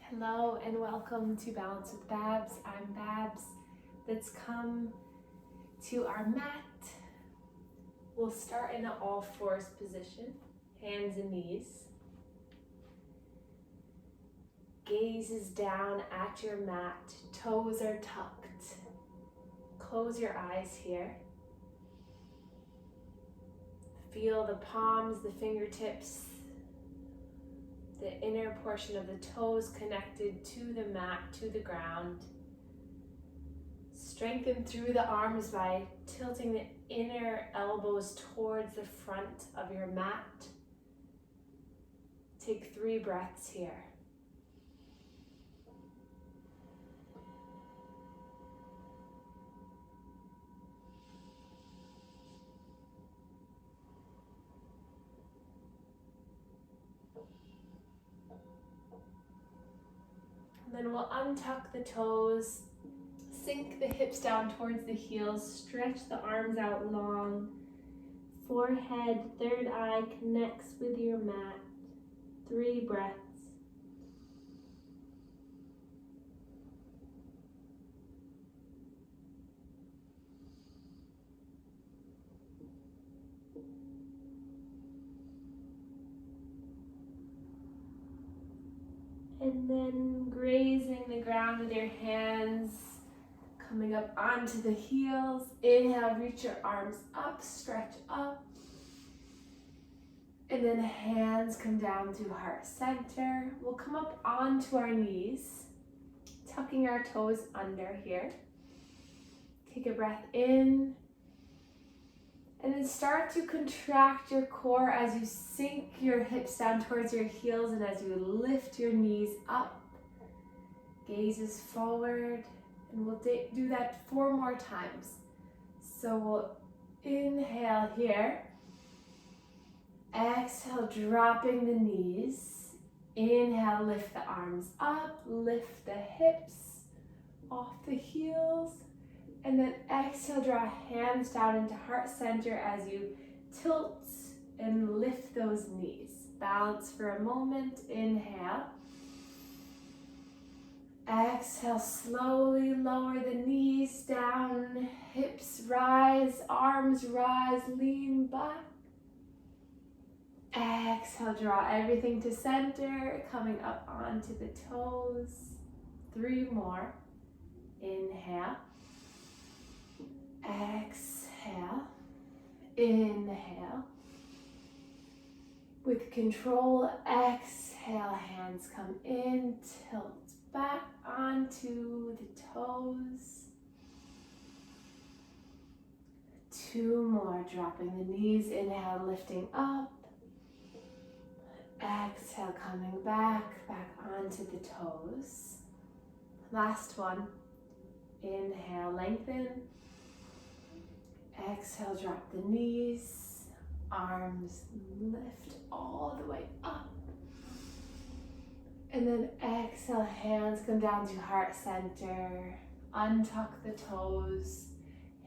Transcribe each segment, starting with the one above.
Hello and welcome to Balance with Babz. I'm Babz. Let's come to our mat. We'll start in an all fours position, hands and knees. Gaze is down at your mat, toes are tucked. Close your eyes here. Feel the palms, the fingertips, the inner portion of the toes connected to the mat, to the ground. Strengthen through the arms by tilting the inner elbows towards the front of your mat. Take 3 breaths here. Then we'll untuck the toes, sink the hips down towards the heels, stretch the arms out long. Forehead, third eye connects with your mat. 3 breaths. And then grazing the ground with your hands, coming up onto the heels. Inhale, reach your arms up, stretch up. And then hands come down to heart center. We'll come up onto our knees, tucking our toes under here. Take a breath in. And then start to contract your core as you sink your hips down towards your heels and as you lift your knees up. Gazes forward. And we'll do that 4 more times. So we'll inhale here. Exhale, dropping the knees. Inhale, lift the arms up. Lift the hips off the heels. And then exhale, draw hands down into heart center as you tilt and lift those knees. Balance for a moment. Inhale. Exhale, slowly lower the knees down. Hips rise, arms rise, lean back. Exhale, draw everything to center, coming up onto the toes. 3 more. Inhale. Exhale, inhale. With control, exhale, hands come in, tilt back onto the toes. 2 more, dropping the knees, inhale, lifting up. Exhale, coming back onto the toes. Last one, inhale, lengthen. Exhale, drop the knees, arms lift all the way up. And then exhale, hands come down to heart center. Untuck the toes,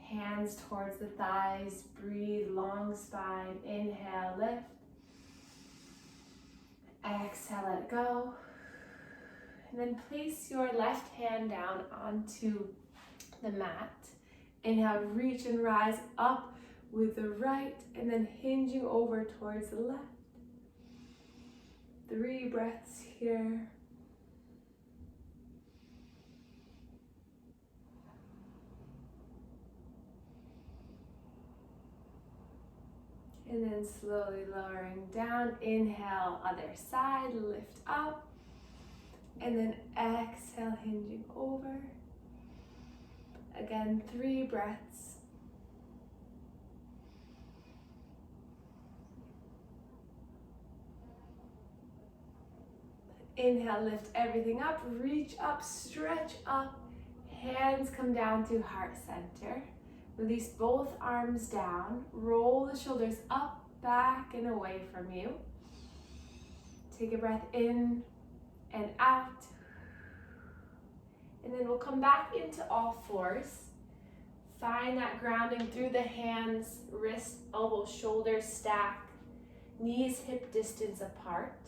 hands towards the thighs. Breathe, long spine. Inhale, lift. Exhale, let it go. And then place your left hand down onto the mat. Inhale, reach and rise up with the right, and then hinging over towards the left. 3 breaths here. And then slowly lowering down. Inhale, other side, lift up. And then exhale, hinging over. Again, 3 breaths. Inhale, lift everything up, reach up, stretch up. Hands come down to heart center. Release both arms down. Roll the shoulders up, back, and away from you. Take a breath in and out. And then we'll come back into all fours. Find that grounding through the hands, wrist, elbow, shoulders stack, knees hip distance apart.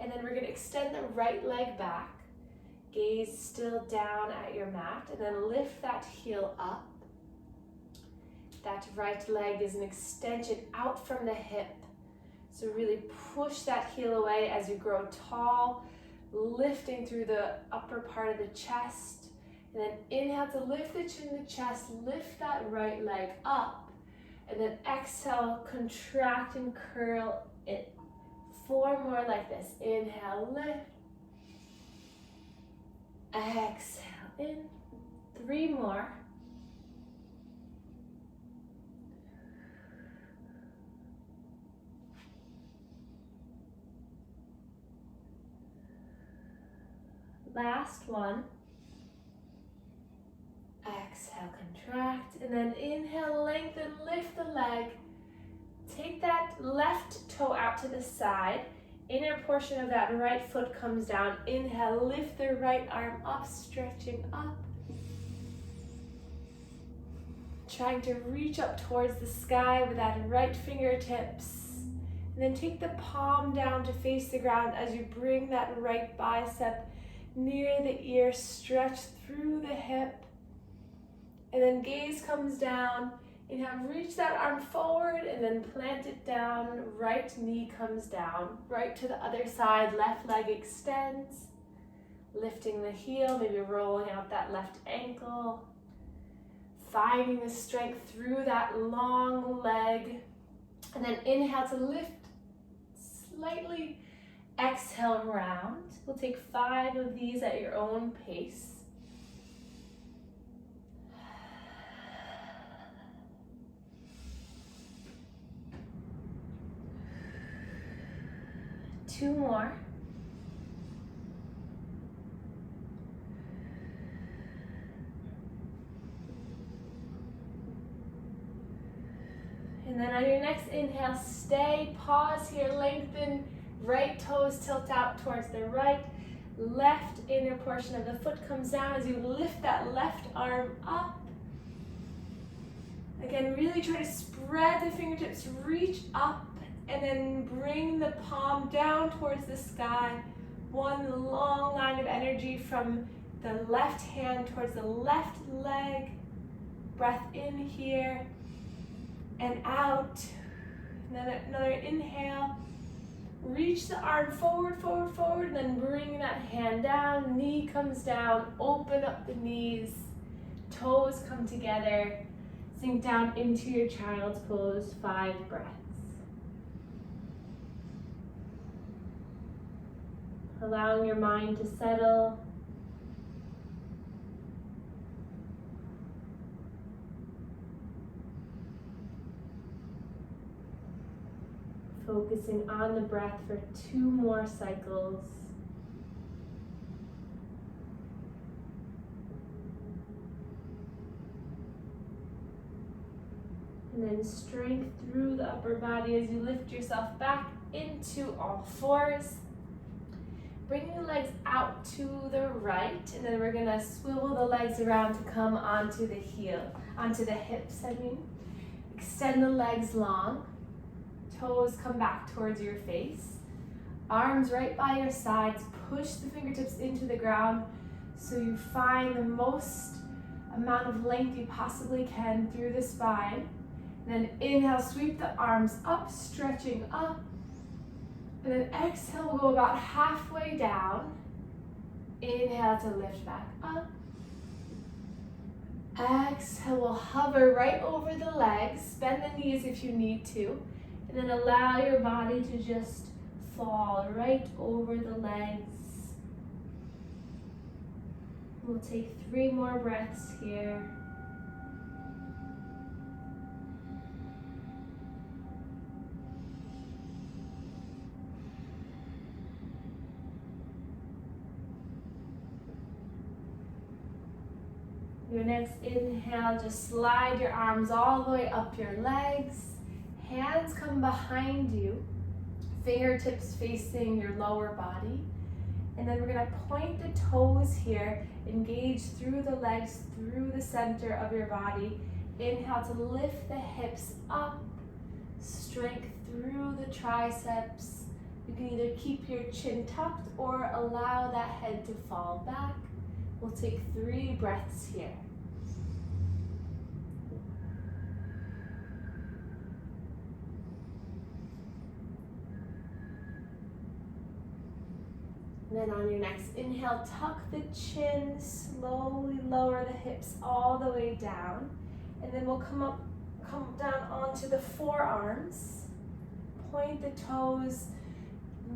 And then we're going to extend the right leg back. Gaze still down at your mat, and then lift that heel up. That right leg is an extension out from the hip. So really push that heel away as you grow tall, lifting through the upper part of the chest. And then inhale to lift the chin to chest, lift that right leg up. And then exhale, contract and curl it. 4 more like this. Inhale, lift. Exhale in. 3 more. Last one. Exhale, contract, and then inhale, lengthen, lift the leg. Take that left toe out to the side. Inner portion of that right foot comes down. Inhale, lift the right arm up, stretching up. Trying to reach up towards the sky with that right fingertips. And then take the palm down to face the ground as you bring that right bicep near the ear, stretch through the hip. And then gaze comes down. Inhale, reach that arm forward and then plant it down. Right knee comes down. Right to the other side, left leg extends. Lifting the heel, maybe rolling out that left ankle. Finding the strength through that long leg. And then inhale to lift slightly. Exhale, round. We'll take 5 of these at your own pace. Two more. And then on your next inhale, stay, pause here, lengthen. Right toes tilt out towards the right. Left inner portion of the foot comes down as you lift that left arm up. Again, really try to spread the fingertips, reach up, and then bring the palm down towards the sky. One long line of energy from the left hand towards the left leg. Breath in here and out. And then another inhale. Reach the arm forward, forward, forward, and then bring that hand down. Knee comes down, open up the knees. Toes come together. Sink down into your child's pose, 5 breaths. Allowing your mind to settle. Focusing on the breath for 2 more cycles. And then strength through the upper body as you lift yourself back into all 4s. Bring the legs out to the right, and then we're gonna swivel the legs around to come onto the hips, Extend the legs long. Toes come back towards your face. Arms right by your sides. Push the fingertips into the ground so you find the most amount of length you possibly can through the spine. And then inhale, sweep the arms up, stretching up. And then exhale, we'll go about halfway down. Inhale to lift back up. Exhale, we'll hover right over the legs. Bend the knees if you need to. And then allow your body to just fall right over the legs. We'll take 3 more breaths here. Your next inhale, just slide your arms all the way up your legs. Hands come behind you, fingertips facing your lower body. And then we're gonna point the toes here, engage through the legs, through the center of your body. Inhale to lift the hips up, strength through the triceps. You can either keep your chin tucked or allow that head to fall back. We'll take 3 breaths here. And then on your next inhale, tuck the chin, slowly lower the hips all the way down. And then we'll come down onto the forearms. Point the toes.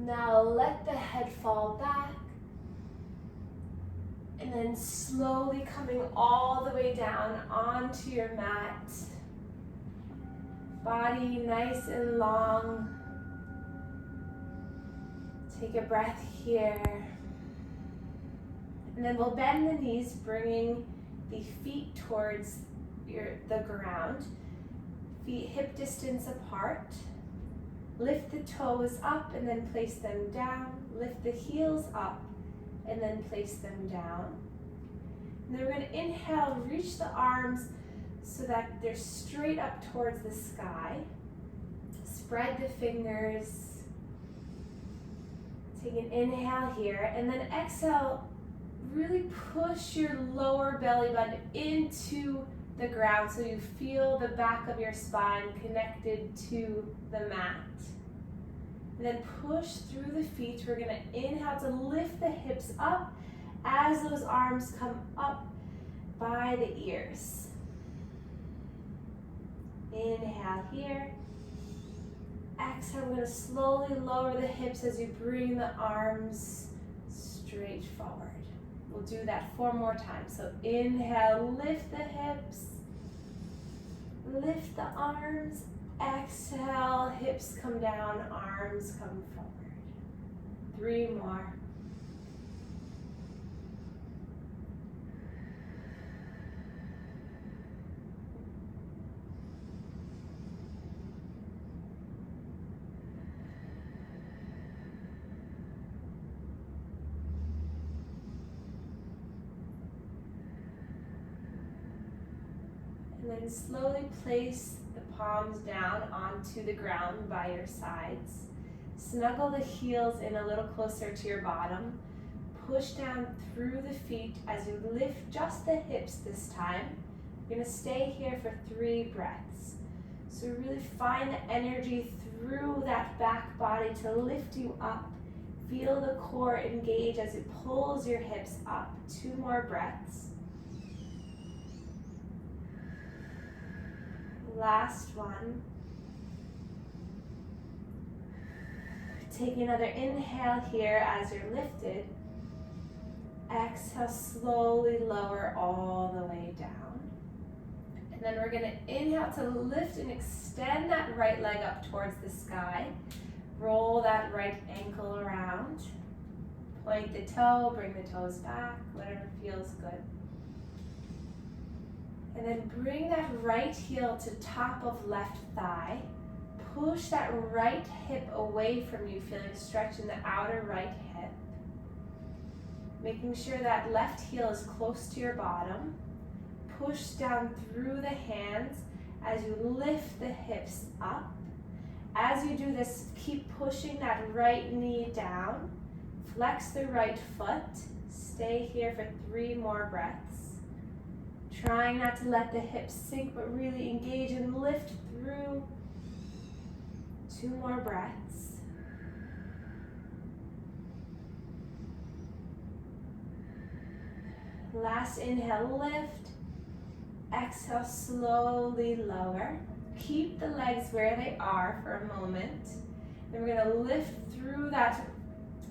Now let the head fall back. And then slowly coming all the way down onto your mat. Body nice and long. Take a breath here. And then we'll bend the knees, bringing the feet towards the ground. Feet hip distance apart. Lift the toes up and then place them down. Lift the heels up and then place them down. And then we're going to inhale, reach the arms so that they're straight up towards the sky. Spread the fingers. Take an inhale here, and then exhale, really push your lower belly button into the ground so you feel the back of your spine connected to the mat. And then push through the feet. We're going to inhale to lift the hips up as those arms come up by the ears. Inhale here. Exhale, we're going to slowly lower the hips as you bring the arms straight forward. We'll do that 4 more times. So inhale, lift the hips, lift the arms. Exhale, hips come down, arms come forward. 3 more. And then slowly place the palms down onto the ground by your sides. Snuggle the heels in a little closer to your bottom. Push down through the feet as you lift just the hips this time. You're going to stay here for 3 breaths. So really find the energy through that back body to lift you up. Feel the core engage as it pulls your hips up. 2 more breaths. Last one. Take another inhale here as you're lifted. Exhale, slowly lower all the way down. And then we're going to inhale to lift and extend that right leg up towards the sky. Roll that right ankle around. Point the toe, bring the toes back, whatever feels good. And then bring that right heel to top of left thigh. Push that right hip away from you, feeling a stretch in the outer right hip. Making sure that left heel is close to your bottom. Push down through the hands as you lift the hips up. As you do this, keep pushing that right knee down. Flex the right foot. Stay here for 3 more breaths. Trying not to let the hips sink, but really engage and lift through. 2 more breaths. Last inhale, lift. Exhale, slowly lower. Keep the legs where they are for a moment. Then we're going to lift through that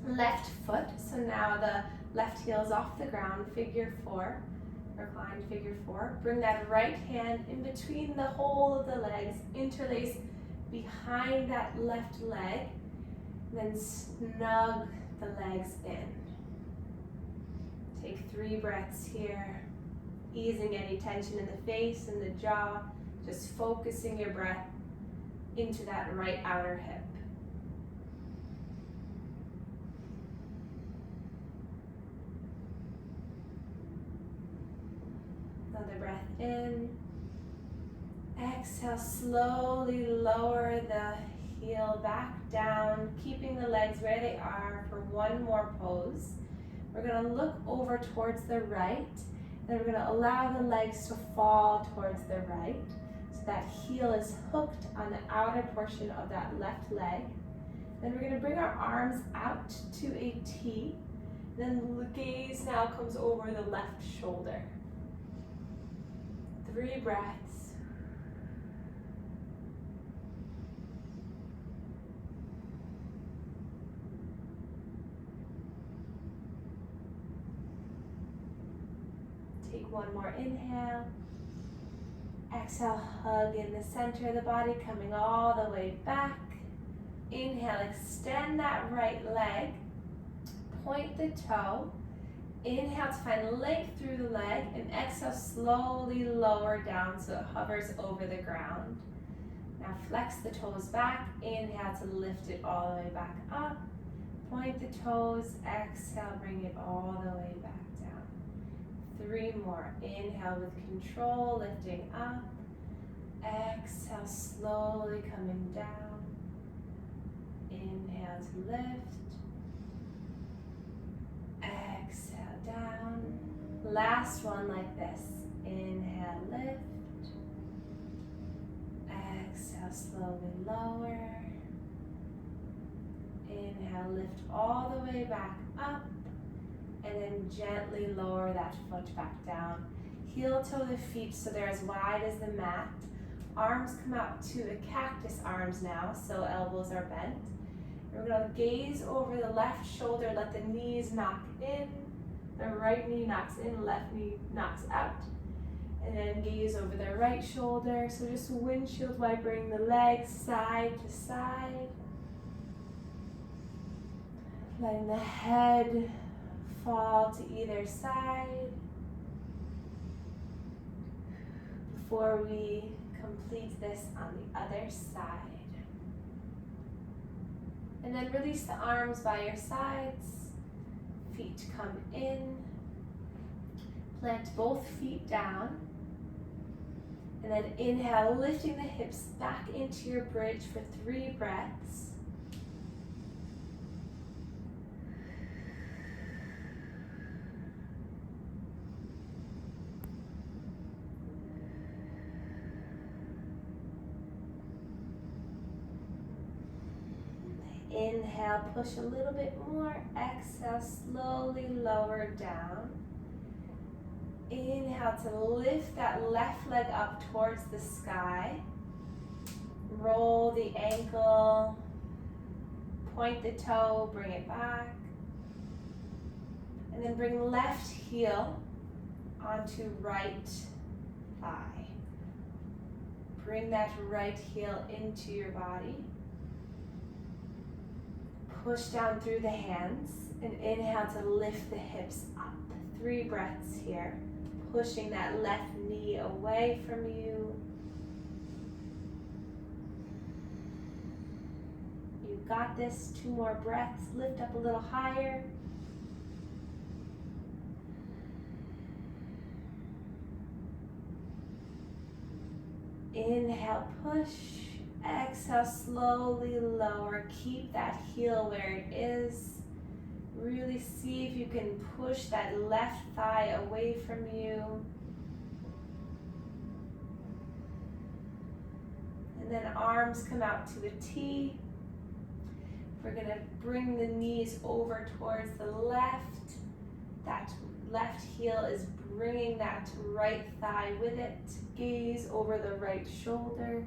left foot. So now the left heel is off the ground, figure 4. Reclined figure 4. Bring that right hand in between the whole of the legs, interlace behind that left leg, then snug the legs in. Take 3 breaths here, easing any tension in the face and the jaw, just focusing your breath into that right outer hip. Another breath in. Exhale, slowly lower the heel back down, keeping the legs where they are for 1 more pose. We're going to look over towards the right. Then we're going to allow the legs to fall towards the right. So that heel is hooked on the outer portion of that left leg. Then we're going to bring our arms out to a T. Then the gaze now comes over the left shoulder. 3 breaths. Take one more inhale. Exhale, hug in the center of the body, coming all the way back. Inhale, extend that right leg. Point the toe. Inhale to find length through the leg, and exhale, slowly lower down so it hovers over the ground. Now flex the toes back. Inhale to lift it all the way back up. Point the toes. Exhale, bring it all the way back down. 3 more. Inhale with control, lifting up. Exhale, slowly coming down. Inhale to lift. Exhale down. Last one like this. Inhale, lift. Exhale, slowly lower. Inhale, lift all the way back up. And then gently lower that foot back down. Heel toe the feet so they're as wide as the mat. Arms come out to the cactus arms now, so elbows are bent. We're going to gaze over the left shoulder, let the knees knock in. The right knee knocks in, left knee knocks out. And then gaze over the right shoulder. So just windshield wipering the legs side to side. Letting the head fall to either side. Before we complete this on the other side. And then release the arms by your sides. Feet come in. Plant both feet down. And then inhale, lifting the hips back into your bridge for 3 breaths. Inhale, push a little bit more. Exhale, slowly lower down. Inhale to lift that left leg up towards the sky. Roll the ankle. Point the toe, bring it back. And then bring left heel onto right thigh. Bring that right heel into your body. Push down through the hands and inhale to lift the hips up. 3 breaths here. Pushing that left knee away from you. You got this. 2 more breaths. Lift up a little higher. Inhale, push. Exhale, slowly lower. Keep that heel where it is. Really see if you can push that left thigh away from you. And then arms come out to a T. We're going to bring the knees over towards the left. That left heel is bringing that right thigh with it. Gaze over the right shoulder.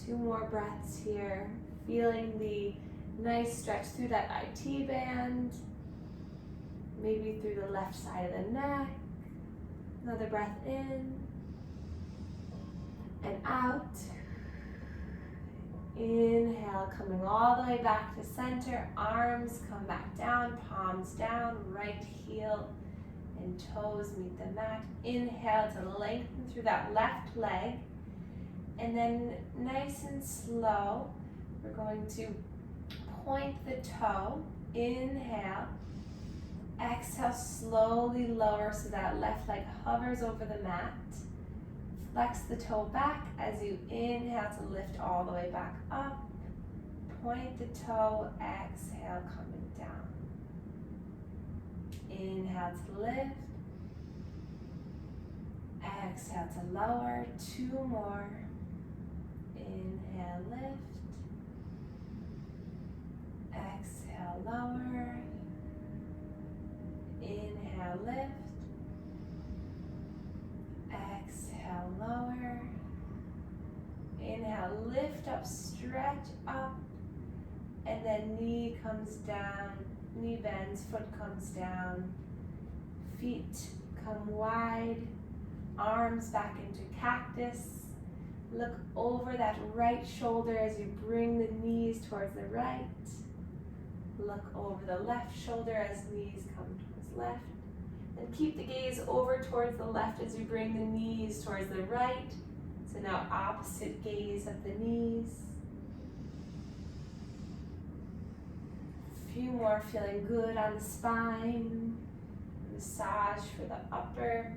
Two more breaths here, feeling the nice stretch through that IT band, maybe through the left side of the neck. Another breath in and out. Inhale, coming all the way back to center, arms come back down, palms down, right heel and toes meet the mat. Inhale to lengthen through that left leg. And then nice and slow, we're going to point the toe. Inhale. Exhale, slowly lower so that left leg hovers over the mat. Flex the toe back as you inhale to lift all the way back up. point the toe, exhale, coming down. Inhale to lift. Exhale to lower. 2 more. Inhale, lift. Exhale, lower. Inhale, lift. Exhale, lower. Inhale, lift up, stretch up, and then knee comes down, knee bends, foot comes down, feet come wide, arms back into cactus. Look over that right shoulder as you bring the knees towards the right. Look over the left shoulder as knees come towards left. And keep the gaze over towards the left as you bring the knees towards the right. So now opposite gaze of the knees. A few more, feeling good on the spine. Massage for the upper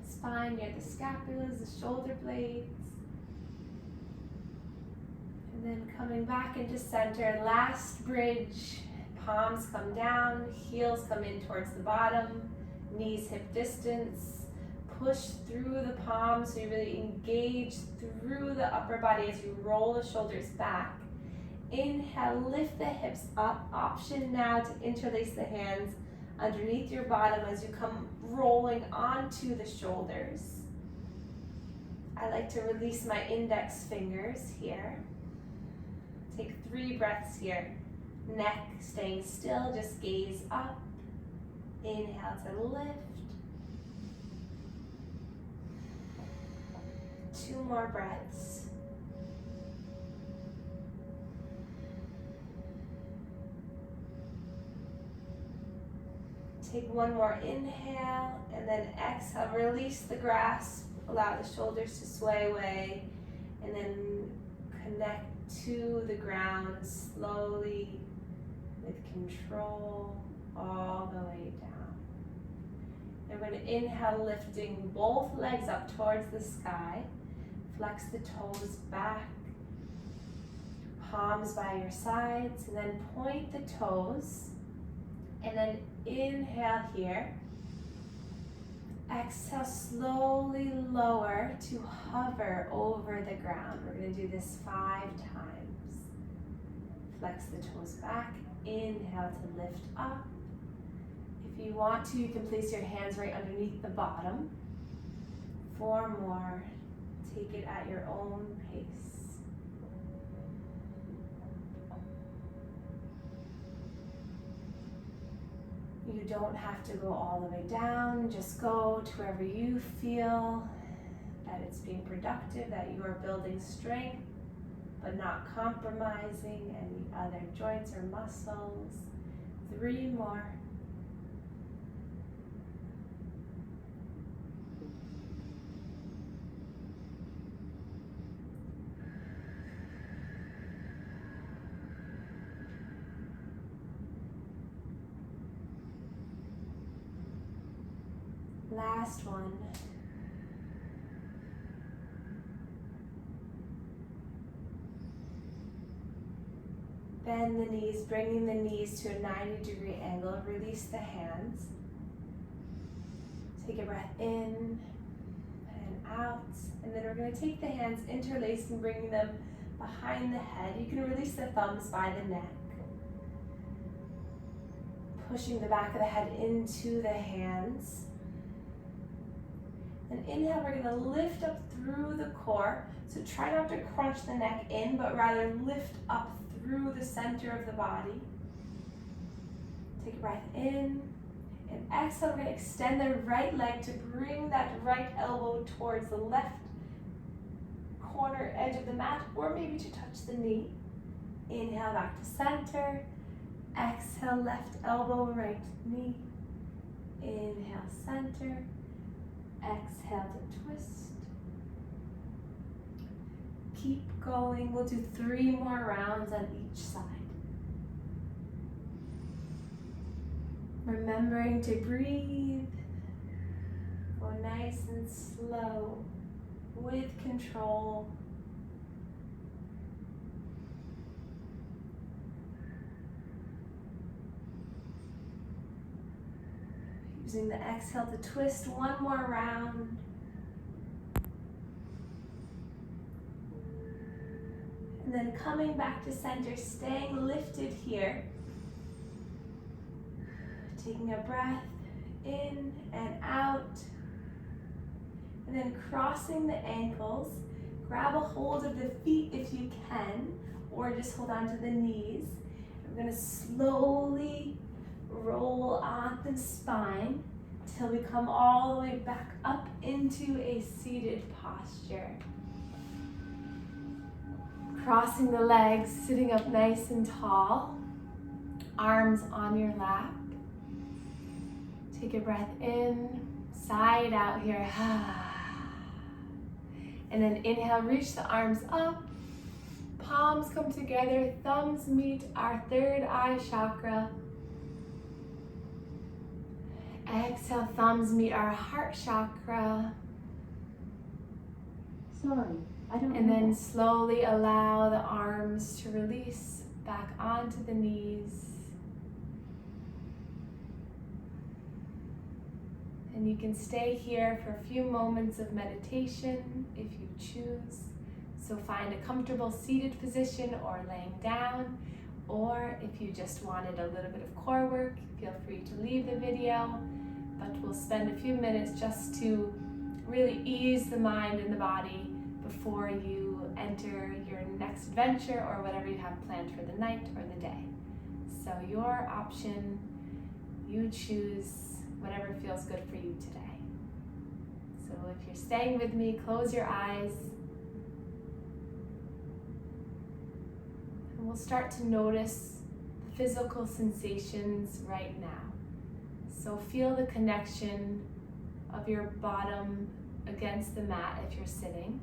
spine near the scapulas, the shoulder blades. And then coming back into center, last bridge. Palms come down, heels come in towards the bottom, knees hip distance. Push through the palms so you really engage through the upper body as you roll the shoulders back. Inhale, lift the hips up. Option now to interlace the hands underneath your bottom as you come rolling onto the shoulders. I like to release my index fingers here. Take 3 breaths here. Neck staying still, just gaze up. Inhale to lift. 2 more breaths. Take 1 more inhale and then exhale. Release the grasp. Allow the shoulders to sway away and then connect to the ground slowly with control all the way down. And we're going to inhale, lifting both legs up towards the sky. Flex the toes back, palms by your sides, and then point the toes. And then inhale here. Exhale, slowly lower to hover over the ground. We're going to do this 5 times. Flex the toes back. Inhale to lift up. If you want to, you can place your hands right underneath the bottom. 4 more. Take it at your own pace. You don't have to go all the way down. Just go to wherever you feel that it's being productive, that you are building strength, but not compromising any other joints or muscles. 3 more. Last one. Bend the knees, bringing the knees to a 90-degree angle. Release the hands. Take a breath in and out. And then we're going to take the hands interlaced and bringing them behind the head. You can release the thumbs by the neck. Pushing the back of the head into the hands. And inhale, we're going to lift up through the core. So try not to crunch the neck in, but rather lift up through the center of the body. Take a breath in. And exhale, we're going to extend the right leg to bring that right elbow towards the left corner edge of the mat, or maybe to touch the knee. Inhale, back to center. Exhale, left elbow, right knee. Inhale, center. Exhale to twist. Keep going. We'll do 3 more rounds on each side. Remembering to breathe. Go nice and slow with control. Using the exhale to twist one more round. And then coming back to center, staying lifted here. Taking a breath in and out. And then crossing the ankles. Grab a hold of the feet if you can, or just hold on to the knees. We're going to slowly roll on the spine till we come all the way back up into a seated posture. Crossing the legs, sitting up nice and tall. Arms on your lap. Take a breath in, side out here. And then inhale, reach the arms up. Palms come together, thumbs meet our third eye chakra. Exhale, thumbs meet our heart chakra. Sorry, I don't And know then that. slowly allow the arms to release back onto the knees. And you can stay here for a few moments of meditation if you choose. So find a comfortable seated position or laying down, or if you just wanted a little bit of core work, feel free to leave the video, but we'll spend a few minutes just to really ease the mind and the body before you enter your next venture or whatever you have planned for the night or the day. So your option, you choose whatever feels good for you today. So if you're staying with me, close your eyes. And we'll start to notice the physical sensations right now. So feel the connection of your bottom against the mat if you're sitting.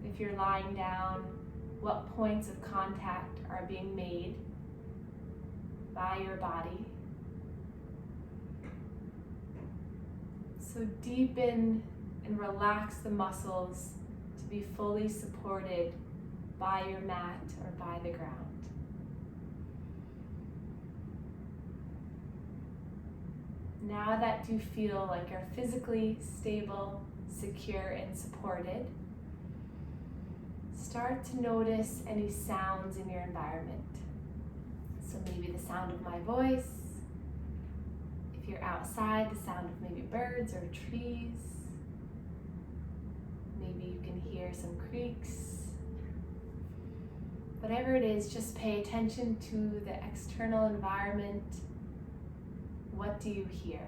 If you're lying down, what points of contact are being made by your body. So deepen and relax the muscles to be fully supported by your mat or by the ground. Now that you feel like you're physically stable, secure, and supported, start to notice any sounds in your environment. So maybe the sound of my voice. If you're outside, the sound of maybe birds or trees. Maybe you can hear some creaks. Whatever it is, just pay attention to the external environment. What do you hear?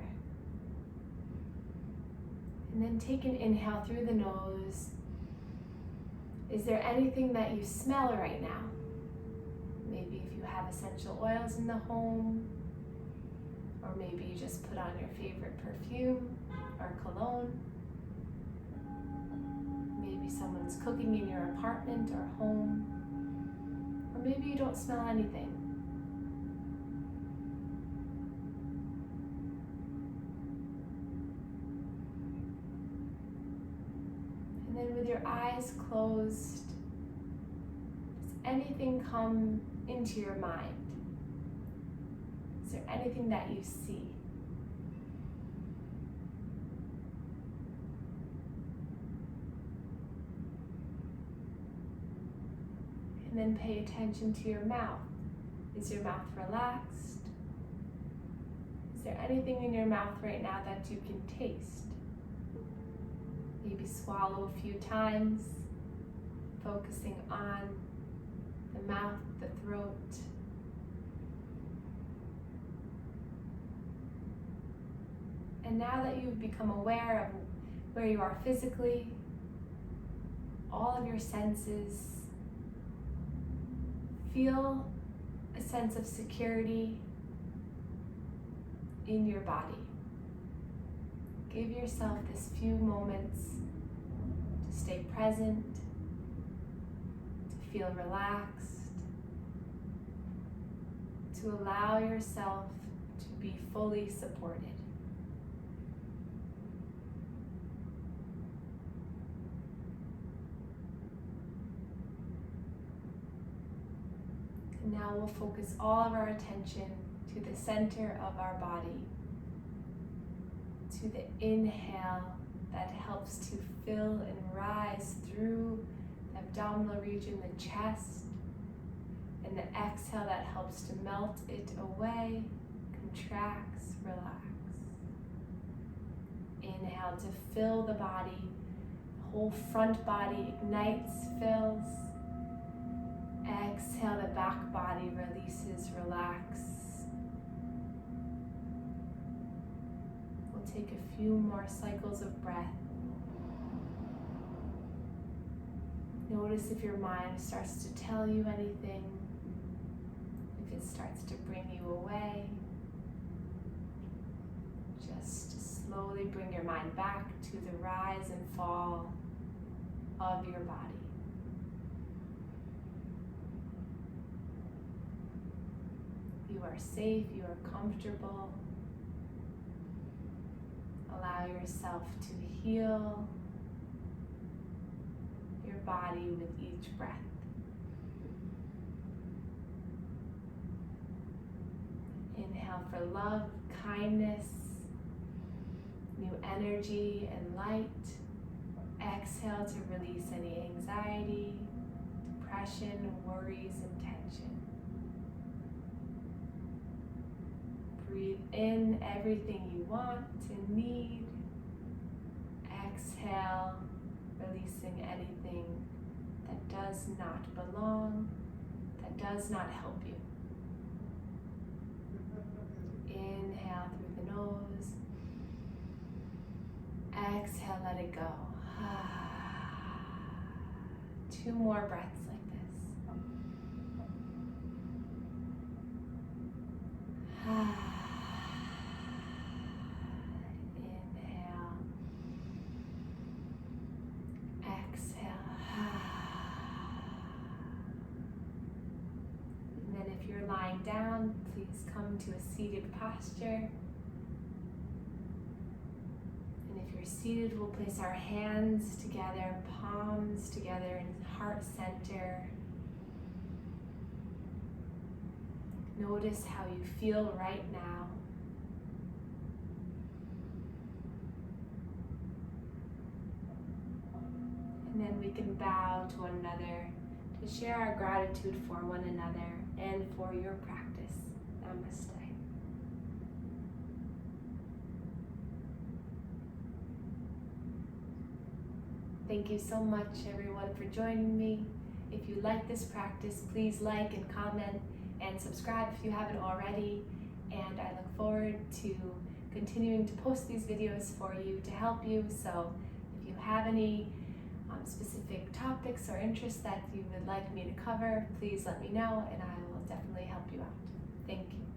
And then take an inhale through the nose. Is there anything that you smell right now? Maybe if you have essential oils in the home, or maybe you just put on your favorite perfume or cologne. Maybe someone's cooking in your apartment or home, or maybe you don't smell anything. And then with your eyes closed, does anything come into your mind? Is there anything that you see? And then pay attention to your mouth. Is your mouth relaxed? Is there anything in your mouth right now that you can taste? Maybe swallow a few times, focusing on the mouth, the throat. And now that you've become aware of where you are physically, all of your senses, feel a sense of security in your body. Give yourself this few moments to stay present, to feel relaxed, to allow yourself to be fully supported. And now we'll focus all of our attention to the center of our body. to the inhale that helps to fill and rise through the abdominal region, the chest, and the exhale that helps to melt it away, contracts, relax. Inhale to fill the body, the whole front body ignites, fills. Exhale, the back body releases, relax. We'll take a few more cycles of breath. Notice if your mind starts to tell you anything, if it starts to bring you away. Just slowly bring your mind back to the rise and fall of your body. You are safe, you are comfortable. Allow yourself to heal your body with each breath. Inhale for love, kindness, new energy and light. Exhale to release any anxiety, depression, worries, and tension. Breathe in everything you want and need. Exhale, releasing anything that does not belong, that does not help you. Inhale through the nose. Exhale, let it go. 2 more breaths like this. Inhale. Exhale. And then if you're lying down, please come to a seated posture. Seated, we'll place our hands together, palms together in heart center. Notice how you feel right now. And then we can bow to one another to share our gratitude for one another and for your practice. Namaste. Thank you so much, everyone, for joining me. If you like this practice, please like and comment and subscribe if you haven't already. And I look forward to continuing to post these videos for you to help you. So if you have any specific topics or interests that you would like me to cover, please let me know and I will definitely help you out. Thank you.